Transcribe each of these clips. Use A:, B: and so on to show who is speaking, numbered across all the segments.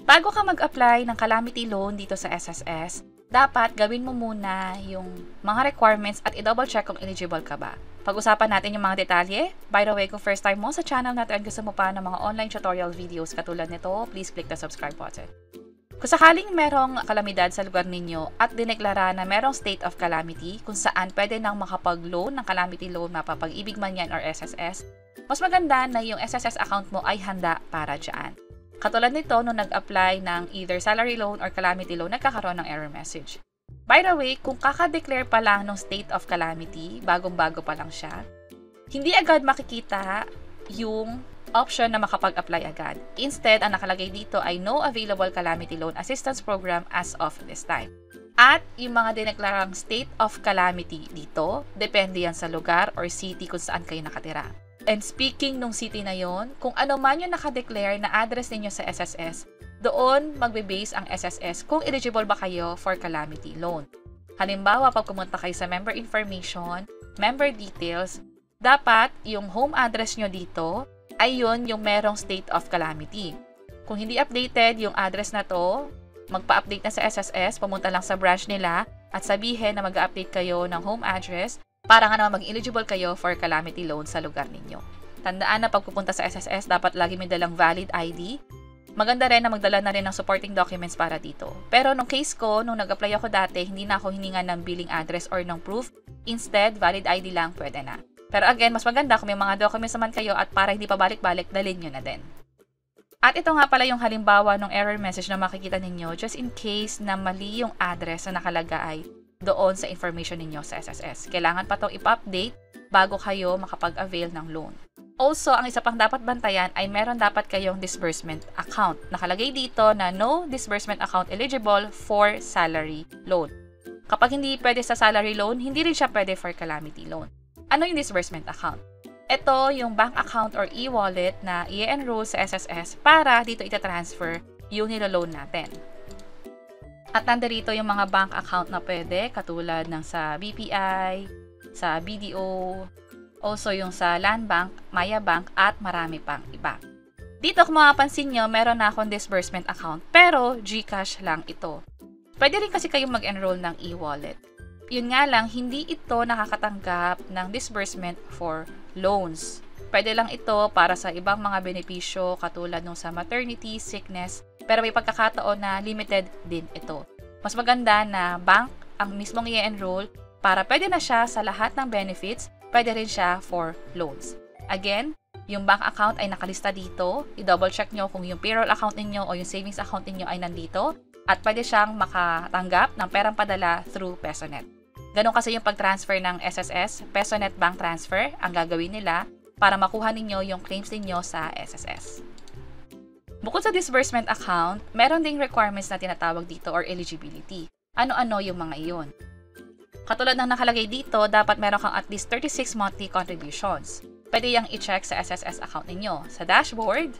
A: Bago ka mag-apply ng calamity loan dito sa SSS, dapat gawin mo muna yung mga requirements at i-double check kung eligible ka ba. Pag-usapan natin yung mga detalye. By the way, kung first time mo sa channel natin at gusto mo pa ng mga online tutorial videos katulad nito, please click the subscribe button. Kung sakaling merong kalamidad sa lugar ninyo at dineklara na merong state of calamity kung saan pwede nang makapag-loan ng calamity loan, mapapag-ibig man yan or SSS, mas maganda na yung SSS account mo ay handa para dyan. Katulad nito, nung nag-apply ng either salary loan or calamity loan, nagkakaroon ng error message. By the way, kung kaka-declare pa lang ng state of calamity, bagong-bago pa lang siya, hindi agad makikita yung option na makapag-apply agad. Instead, ang nakalagay dito ay no available calamity loan assistance program as of this time. At yung mga dineklarang state of calamity dito, depende yan sa lugar or city kung saan kayo nakatira. And speaking nung city na yon, kung ano man yung nakadeclare na address ninyo sa SSS, doon magbe-base ang SSS kung eligible ba kayo for calamity loan. Halimbawa, pag pumunta kayo sa member information, member details, dapat yung home address nyo dito ay yun yung merong state of calamity. Kung hindi updated yung address na to, magpa-update na sa SSS, pumunta lang sa branch nila at sabihin na mag-update kayo ng home address para nga naman maging eligible kayo for calamity loan sa lugar ninyo. Tandaan na pagpupunta sa SSS, dapat lagi may dalang valid ID. Maganda rin na magdala na rin ng supporting documents para dito. Pero nung case ko, nung nag-apply ako dati, hindi na ako hininga ng billing address or ng proof. Instead, valid ID lang pwede na. Pero again, mas maganda kung may mga documents naman kayo at para hindi pa balik-balik, dalhin nyo na din. At ito nga pala yung halimbawa ng error message na makikita ninyo just in case na mali yung address na nakalagay doon sa information ninyo sa SSS. Kailangan pa itong ipa-update bago kayo makapag-avail ng loan. Also, ang isa pang dapat bantayan ay meron dapat kayong disbursement account. Nakalagay dito na no disbursement account eligible for salary loan. Kapag hindi pwede sa salary loan, hindi rin siya pwede for calamity loan. Ano yung disbursement account? Ito yung bank account or e-wallet na i-enroll sa SSS para dito ita-transfer yung nilo-loan natin. At nandirito yung mga bank account na pwede, katulad ng sa BPI, sa BDO, also yung sa Land Bank, Maya Bank, at marami pang iba. Dito kung mapapansin nyo, meron na akong disbursement account, pero GCash lang ito. Pwede rin kasi kayong mag-enroll ng e-wallet. Yun nga lang, hindi ito nakakatanggap ng disbursement for loans. Pwede lang ito para sa ibang mga benepisyo katulad nung sa maternity, sickness, pero may pagkakataon na limited din ito. Mas maganda na bank ang mismong i-enroll para pwede na siya sa lahat ng benefits, pwede rin siya for loans. Again, yung bank account ay nakalista dito. I-double check nyo kung yung payroll account ninyo o yung savings account ninyo ay nandito at pwede siyang makatanggap ng perang padala through PesoNet. Ganon kasi yung pag-transfer ng SSS, PesoNet Bank Transfer, ang gagawin nila para makuha ninyo yung claims ninyo sa SSS. Bukod sa disbursement account, meron ding requirements na tinatawag dito or eligibility. Ano-ano yung mga iyon? Katulad ng nakalagay dito, dapat meron kang at least 36 monthly contributions. Pwede yang i-check sa SSS account ninyo. Sa dashboard,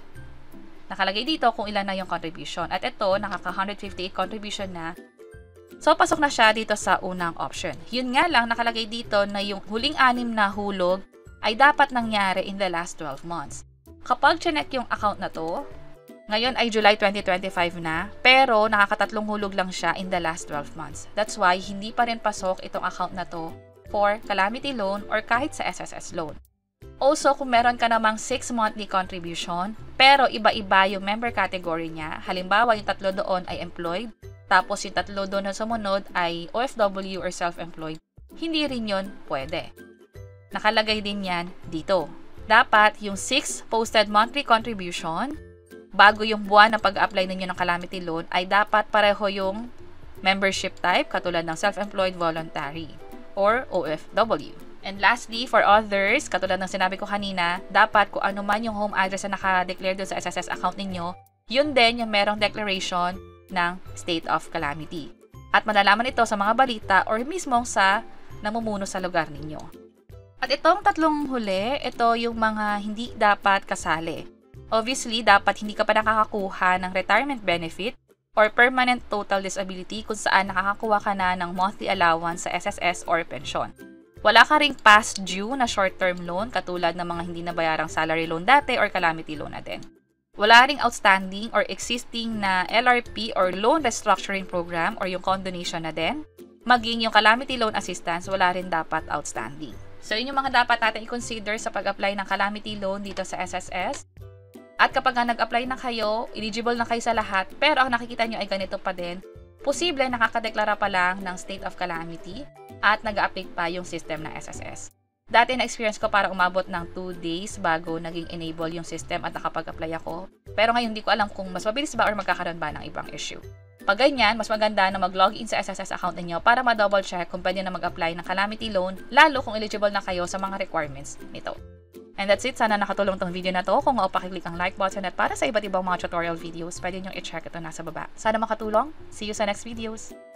A: nakalagay dito kung ilan na yung contribution. At ito, nakaka-158 contribution na. So, pasok na siya dito sa unang option. Yun nga lang, nakalagay dito na yung huling 6 na hulog ay dapat nangyari in the last 12 months. Kapag chinek yung account na to, ngayon ay July 2025 na, pero nakakatatlong hulog lang siya in the last 12 months. That's why hindi pa rin pasok itong account na to for calamity loan or kahit sa SSS loan. Also, kung meron ka namang 6 monthly contribution, pero iba-iba yung member category niya, halimbawa yung 3 doon ay employed, tapos yung 3 doon na sumunod ay OFW or self-employed, hindi rin yun pwede. Nakalagay din yan dito. Dapat yung 6 posted monthly contribution, bago yung buwan na pag-apply ninyo ng calamity loan, ay dapat pareho yung membership type, katulad ng self-employed voluntary or OFW. And lastly, for others, katulad ng sinabi ko kanina, dapat kung ano man yung home address na naka-declare doon sa SSS account ninyo, yun din yung merong declaration ng state of calamity. At malalaman ito sa mga balita or mismo sa namumuno sa lugar ninyo. At itong 3 huli, ito yung mga hindi dapat kasali. Obviously, dapat hindi ka pa nakakakuha ng retirement benefit or permanent total disability kung saan nakakakuha ka na ng monthly allowance sa SSS or pensyon. Wala ka ring past due na short-term loan katulad ng mga hindi nabayarang salary loan dati or calamity loan na din. wala ring outstanding or existing na LRP or loan restructuring program or yung condonation na din, maging yung calamity loan assistance, wala rin dapat outstanding. So, yun yung mga dapat natin i-consider sa pag-apply ng calamity loan dito sa SSS. At kapag nag-apply na kayo, eligible na kayo sa lahat, pero ang nakikita nyo ay ganito pa din, posible nakakadeklara pa lang ng state of calamity at nag-a-update pa yung system ng SSS. Dati na-experience ko para umabot ng 2 days bago naging enable yung system at nakapag-apply ako. Pero ngayon hindi ko alam kung mas mabilis ba or magkakaroon ba ng ibang issue. Pag ganyan, mas maganda na mag-login sa SSS account ninyo para ma-double check kung pwede na mag-apply ng calamity loan, lalo kung eligible na kayo sa mga requirements nito. And that's it. Sana nakatulong tong video na to. Kung oo, pakiclick ang like button at para sa iba't ibang mga tutorial videos, pwede nyo i-check ito nasa baba. Sana makatulong. See you sa next videos!